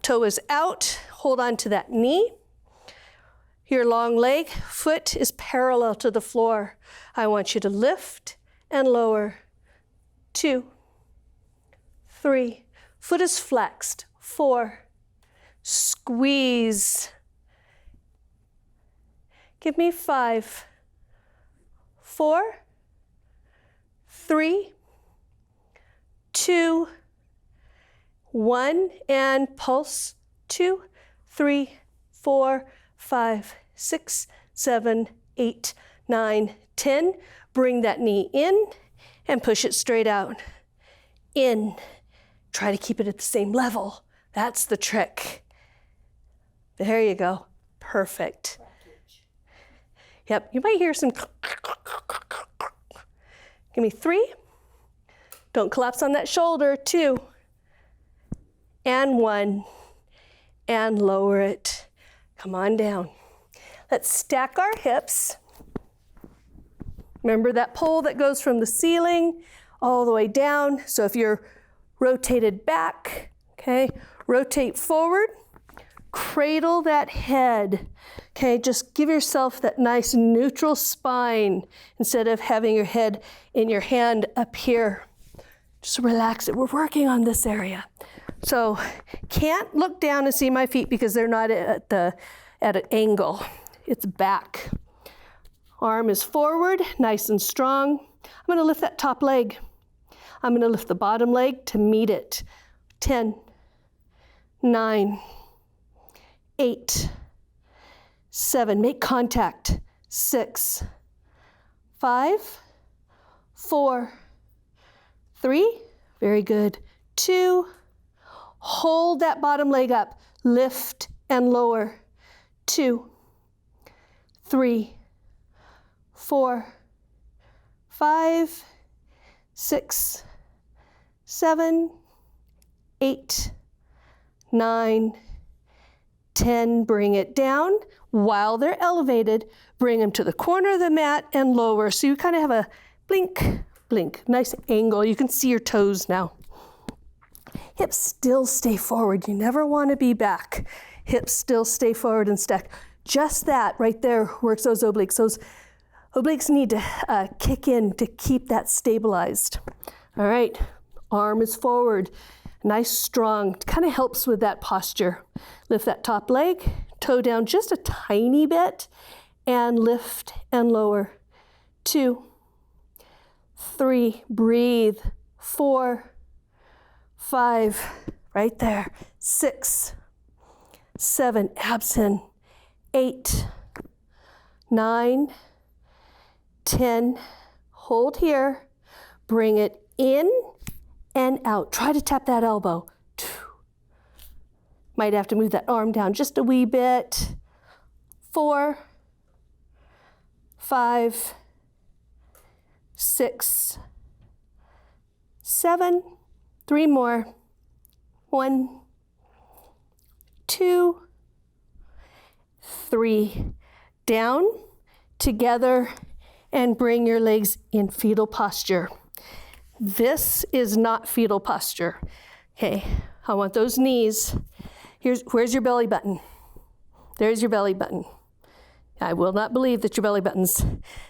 toe is out. Hold on to that knee. Your long leg, foot is parallel to the floor. I want you to lift and lower. 2, 3, foot is flexed. 4, squeeze. Give me 5, 4, 3, 2, 1, and pulse. 2, 3, 4, 5, 6, 7, 8, 9, 10. Bring that knee in and push it straight out. In. Try to keep it at the same level. That's the trick. There you go. Perfect. Yep, you might hear some. Give me 3. Don't collapse on that shoulder. 2. And 1. And lower it. Come on down. Let's stack our hips. Remember that pole that goes from the ceiling all the way down. So if you're rotated back, okay, rotate forward, cradle that head. Okay, just give yourself that nice neutral spine instead of having your head in your hand up here. Just relax it. We're working on this area. So can't look down and see my feet because they're not at an angle. It's back. Arm is forward, nice and strong. I'm going to lift that top leg. I'm going to lift the bottom leg to meet it. 10, 9, 8, 7, make contact. 6, 5, 4, 3, very good. 2, hold that bottom leg up, lift and lower. 2, 3, 4, 5, 6, 7, 8, 9, 10. Bring it down. While they're elevated, bring them to the corner of the mat and lower. So you kind of have a blink, blink, nice angle. You can see your toes now. Hips still stay forward. You never want to be back. Hips still stay forward and stack. Just that right there works those obliques. Those obliques need to kick in to keep that stabilized. All right, arm is forward. Nice, strong, kind of helps with that posture. Lift that top leg, toe down just a tiny bit, and lift and lower. 2, 3, breathe. 4, 5, right there. 6, 7, abs in. 8, 9, 10, hold here, bring it in and out. Try to tap that elbow. Might have to move that arm down just a wee bit. 4, 5, 6, 7, 3 more. 1, 2, 3. Down, together, and bring your legs in fetal posture. This is not fetal posture. Okay, I want those knees. Where's your belly button? There's your belly button. I will not believe that your belly button's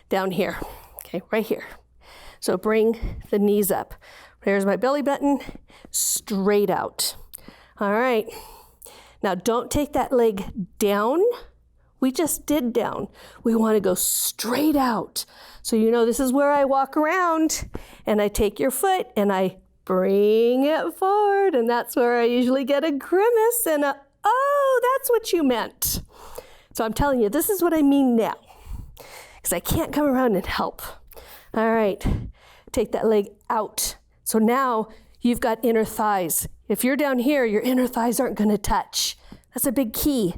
down here. Okay, right here. So bring the knees up. There's my belly button, straight out. All right. Now don't take that leg down We just did down. We want to go straight out. So you know this is where I walk around and I take your foot and I bring it forward, and that's where I usually get a grimace and a, oh, that's what you meant. So I'm telling you, this is what I mean now, because I can't come around and help. All right, take that leg out. So now you've got inner thighs. If you're down here, your inner thighs aren't going to touch. That's a big key.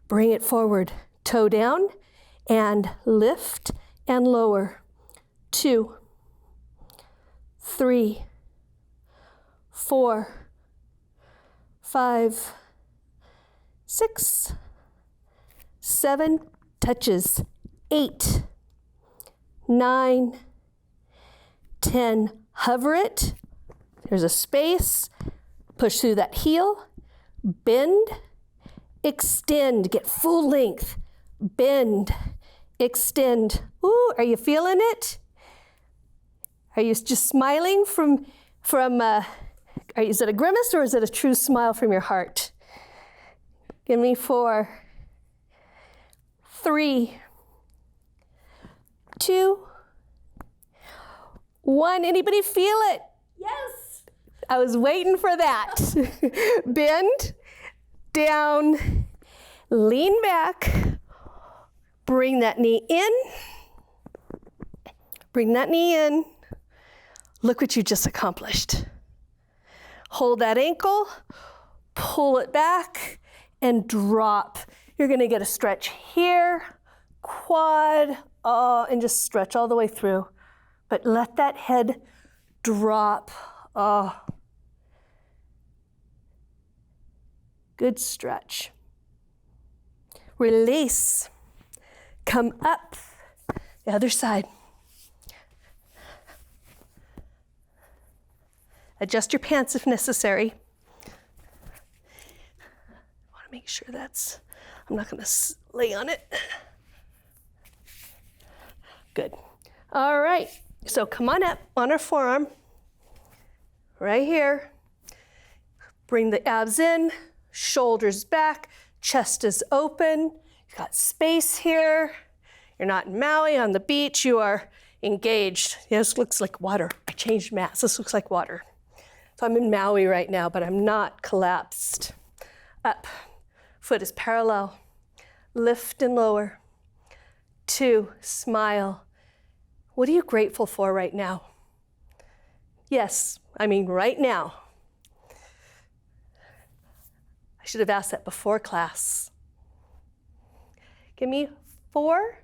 Bring it forward, toe down, and lift and lower. 2, 3, 4, 5, 6, 7, touches, 8, 9, 10, hover it. There's a space. Push through that heel. Bend, extend, get full length. Bend, extend. Ooh, are you feeling it? Are you just smiling is it a grimace or is it a true smile from your heart? Give me 4, 3, 2, 1. Anybody feel it? Yes. I was waiting for that. Bend, down, lean back, bring that knee in, bring that knee in. Look what you just accomplished. Hold that ankle, pull it back, and drop. You're gonna get a stretch here, quad, and just stretch all the way through. But let that head drop. Good stretch. Release. Come up. The other side. Adjust your pants if necessary. I want to make sure I'm not going to lay on it. Good. All right. So come on up on our forearm. Right here. Bring the abs in, shoulders back, chest is open. You've got space here. You're not in Maui on the beach. You are engaged. Yeah, this looks like water. I changed mats. This looks like water. So I'm in Maui right now, but I'm not collapsed. Up. Foot is parallel. Lift and lower. 2, smile. What are you grateful for right now? Yes, I mean right now. I should have asked that before class. Give me 4,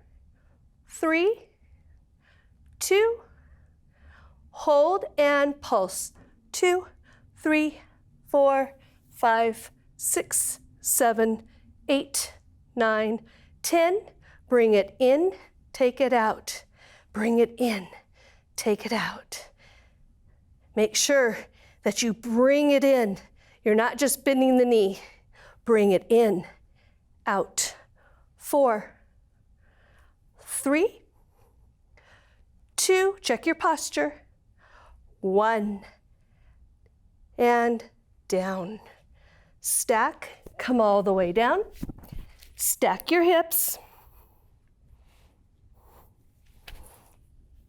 3, 2, hold and pulse. 2, 3, 4, 5, 6, 7, 8, 9, 10. Bring it in, take it out. Bring it in, take it out. Make sure that you bring it in. You're not just bending the knee. Bring it in, out. 4, 3, 2, check your posture. 1, and down. Stack, come all the way down. Stack your hips.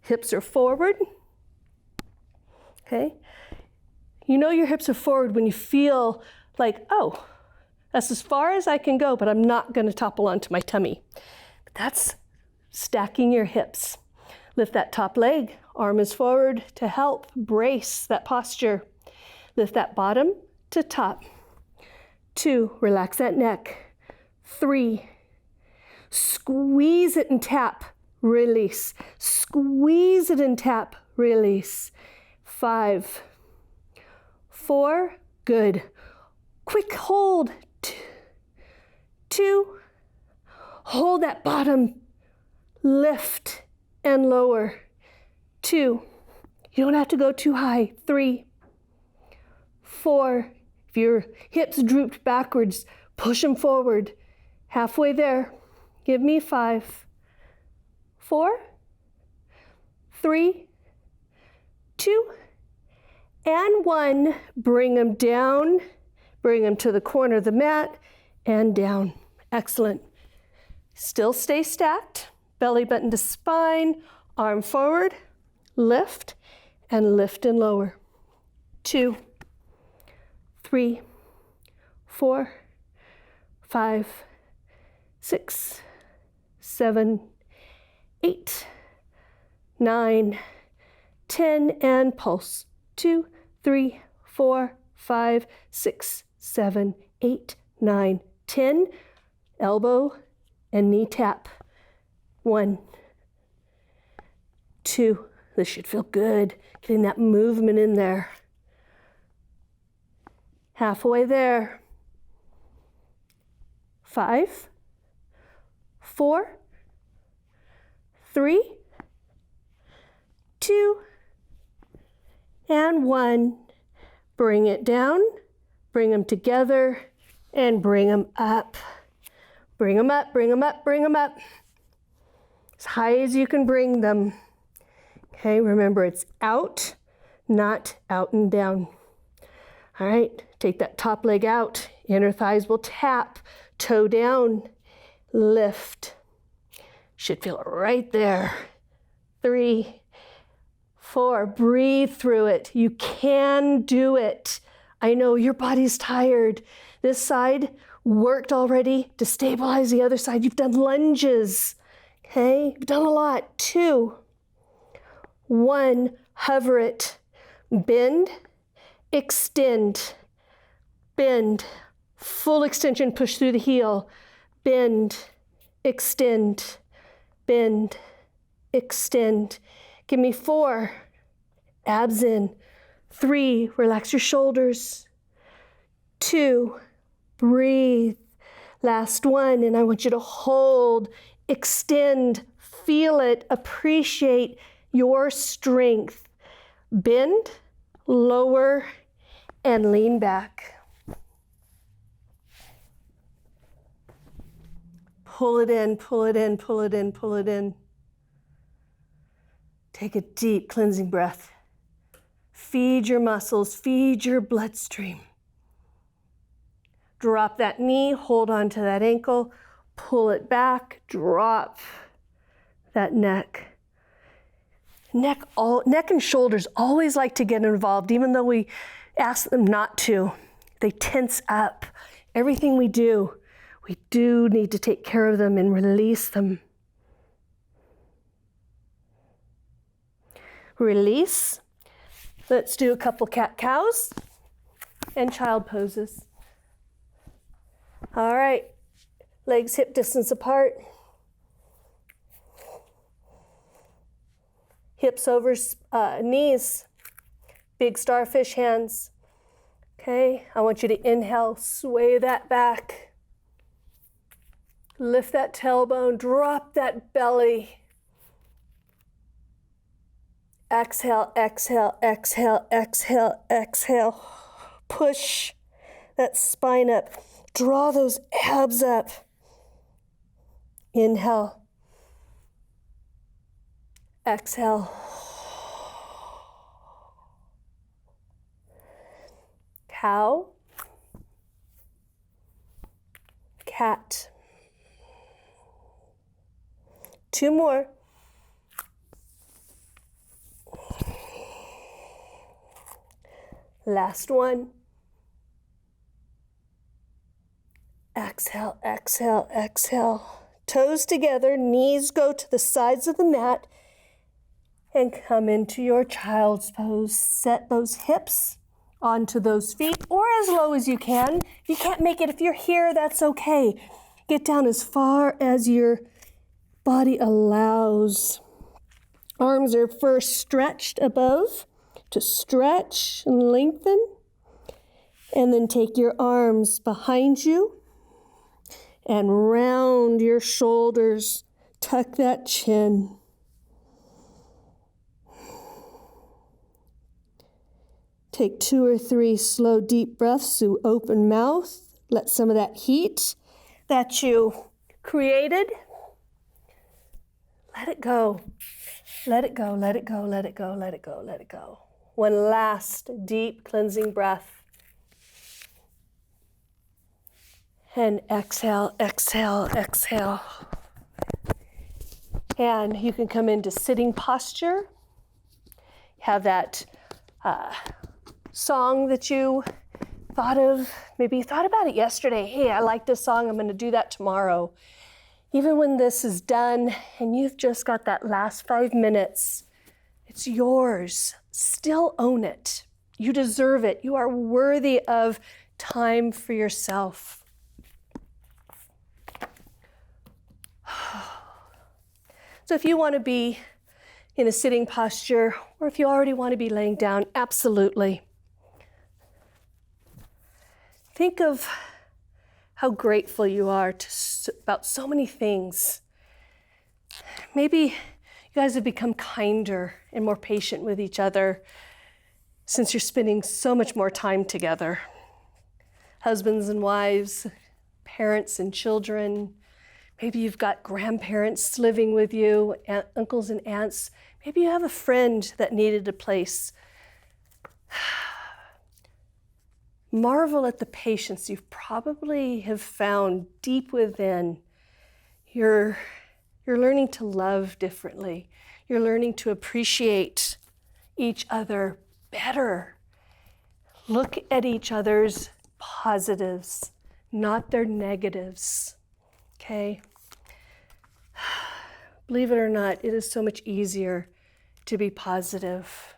Hips are forward. Okay? You know your hips are forward when you feel like, oh, that's as far as I can go, but I'm not going to topple onto my tummy. That's stacking your hips. Lift that top leg, arm is forward to help brace that posture. Lift that bottom to top. 2, relax that neck. 3, squeeze it and tap, release. Squeeze it and tap, release. 5, 4, good. Quick hold. 2, hold that bottom, lift and lower. 2, you don't have to go too high. 3, 4, if your hips drooped backwards, push them forward. Halfway there. Give me 5, 4, 3, 2, and 1. Bring them down. Bring them to the corner of the mat and down. Excellent. Still stay stacked, belly button to spine, arm forward, lift, and lift and lower. 2, 3, 4, 5, 6, 7, 8, 9, 10, and pulse. 2, 3, 4, 5, 6, 7, 8, 9, 10. Elbow and knee tap. 1, 2. This should feel good. Getting that movement in there. Halfway there. 5, 4, 3, 2, and 1. Bring it down, bring them together, and bring them up. Bring them up, bring them up, bring them up. As high as you can bring them. Okay, remember it's out, not out and down. All right, take that top leg out. Inner thighs will tap, toe down, lift. Should feel it right there. 3, 4, breathe through it. You can do it. I know your body's tired. This side worked already to stabilize the other side. You've done lunges, okay? You've done a lot. 2, 1, hover it. Bend, extend, bend. Full extension, push through the heel. Bend, extend, bend, extend. Give me 4, abs in. 3, relax your shoulders. 2, breathe. Last 1, and I want you to hold, extend, feel it, appreciate your strength. Bend, lower, and lean back. Pull it in, pull it in, pull it in, pull it in. Take a deep cleansing breath. Feed your muscles, feed your bloodstream. Drop that knee, hold on to that ankle, pull it back, drop that neck. Neck and shoulders always like to get involved, even though we ask them not to. They tense up. Everything we do need to take care of them and release them. Release. Let's do a couple cat-cows and child poses. All right, legs hip distance apart. Hips over knees, big starfish hands. Okay, I want you to inhale, sway that back. Lift that tailbone, drop that belly. Exhale, exhale, exhale, exhale, exhale. Push that spine up. Draw those abs up. Inhale. Exhale. Cow. Cat. 2 more. Last one. Exhale, exhale, exhale. Toes together, knees go to the sides of the mat, and come into your child's pose. Set those hips onto those feet, or as low as you can. If you can't make it, if you're here, that's okay. Get down as far as your body allows. Arms are first stretched above to stretch and lengthen. And then take your arms behind you and round your shoulders. Tuck that chin. Take 2 or 3 slow, deep breaths through open mouth. Let some of that heat that you created, let it go. Let it go, let it go, let it go, let it go, let it go. One last deep cleansing breath. And exhale, exhale, exhale. And you can come into sitting posture. Have that song that you thought of. Maybe you thought about it yesterday. Hey, I like this song. I'm going to do that tomorrow. Even when this is done and you've just got that last 5 minutes, it's yours. Still own it. You deserve it. You are worthy of time for yourself. So if you want to be in a sitting posture, or if you already want to be laying down, absolutely. Think of how grateful you are about so many things. Maybe you guys have become kinder and more patient with each other since you're spending so much more time together. Husbands and wives, parents and children. Maybe you've got grandparents living with you, uncles and aunts. Maybe you have a friend that needed a place. Marvel at the patience you probably have found deep within. You're learning to love differently. You're learning to appreciate each other better. Look at each other's positives, not their negatives. Okay? Believe it or not, it is so much easier to be positive.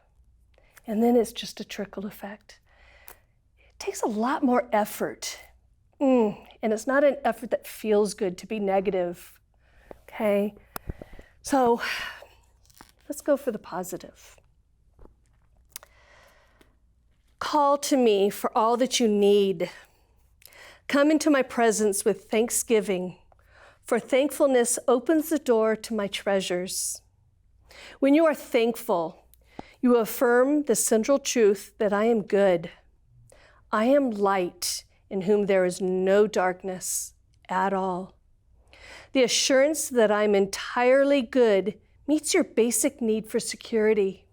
And then it's just a trickle effect. It takes a lot more effort. And it's not an effort that feels good to be negative. Okay? So let's go for the positive. Call to me for all that you need. Come into my presence with thanksgiving, for thankfulness opens the door to my treasures. When you are thankful, you affirm the central truth that I am good. I am light in whom there is no darkness at all. The assurance that I'm entirely good meets your basic need for security.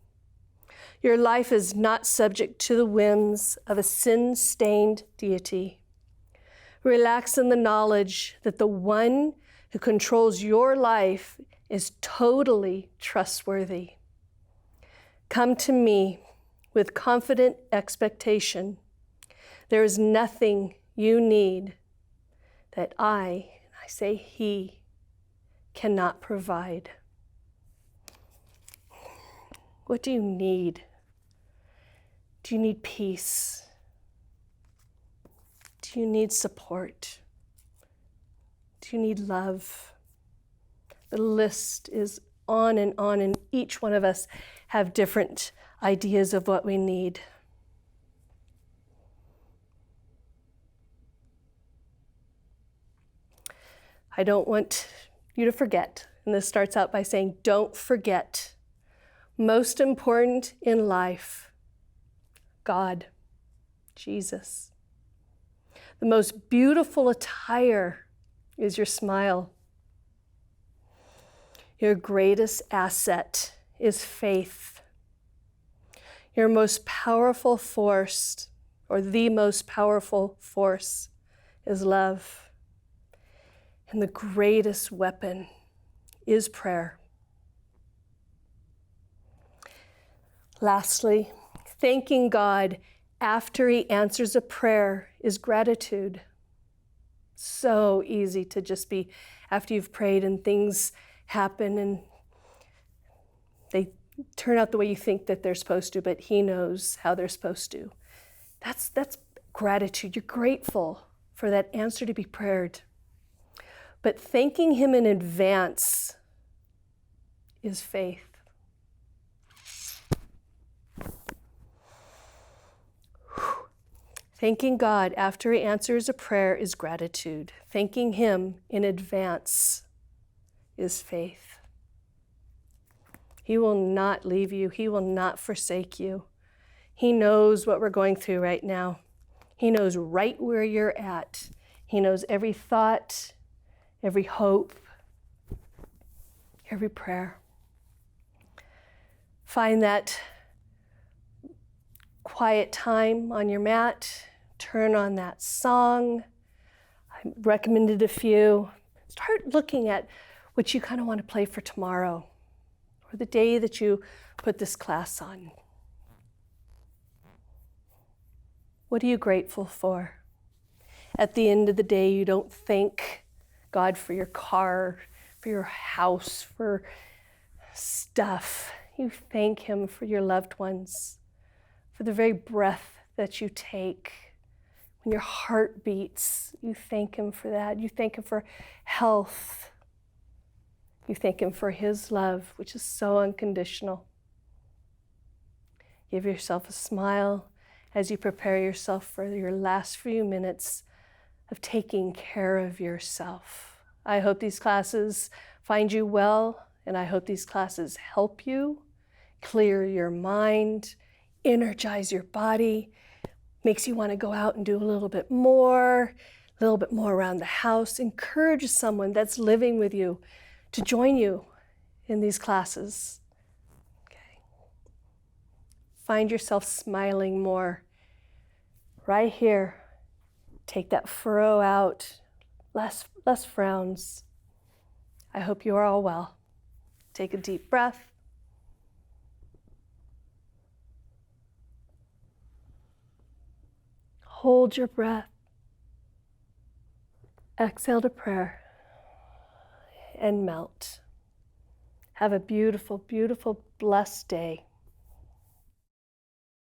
Your life is not subject to the whims of a sin-stained deity. Relax in the knowledge that the one who controls your life is totally trustworthy. Come to me with confident expectation. There is nothing you need that I say he, cannot provide. What do you need? Do you need peace? Do you need support? Do you need love? The list is on, and each one of us have different ideas of what we need. I don't want you to forget, and this starts out by saying, don't forget. Most important in life, God, Jesus. The most beautiful attire is your smile. Your greatest asset is faith. Your most powerful force, or the most powerful force, is love. And the greatest weapon is prayer. Lastly, thanking God after he answers a prayer is gratitude. So easy to just be, after you've prayed and things happen and they turn out the way you think that they're supposed to, but he knows how they're supposed to. That's gratitude. You're grateful for that answer to be prayed. But thanking him in advance is faith. Thanking God after he answers a prayer is gratitude. Thanking him in advance is faith. He will not leave you. He will not forsake you. He knows what we're going through right now. He knows right where you're at. He knows every thought, every hope, every prayer. Find that quiet time on your mat. Turn on that song. I recommended a few. Start looking at what you kind of want to play for tomorrow or the day that you put this class on. What are you grateful for? At the end of the day, you don't thank God for your car, for your house, for stuff. You thank Him for your loved ones, for the very breath that you take. When your heart beats, you thank Him for that. You thank Him for health. You thank Him for His love, which is so unconditional. Give yourself a smile as you prepare yourself for your last few minutes of taking care of yourself. I hope these classes find you well, and I hope these classes help you clear your mind, energize your body, makes you want to go out and do a little bit more around the house. Encourage someone that's living with you to join you in these classes. Okay. Find yourself smiling more. Right here. Take that furrow out, less frowns. I hope you are all well. Take a deep breath. Hold your breath. Exhale to prayer and melt. Have a beautiful, beautiful, blessed day.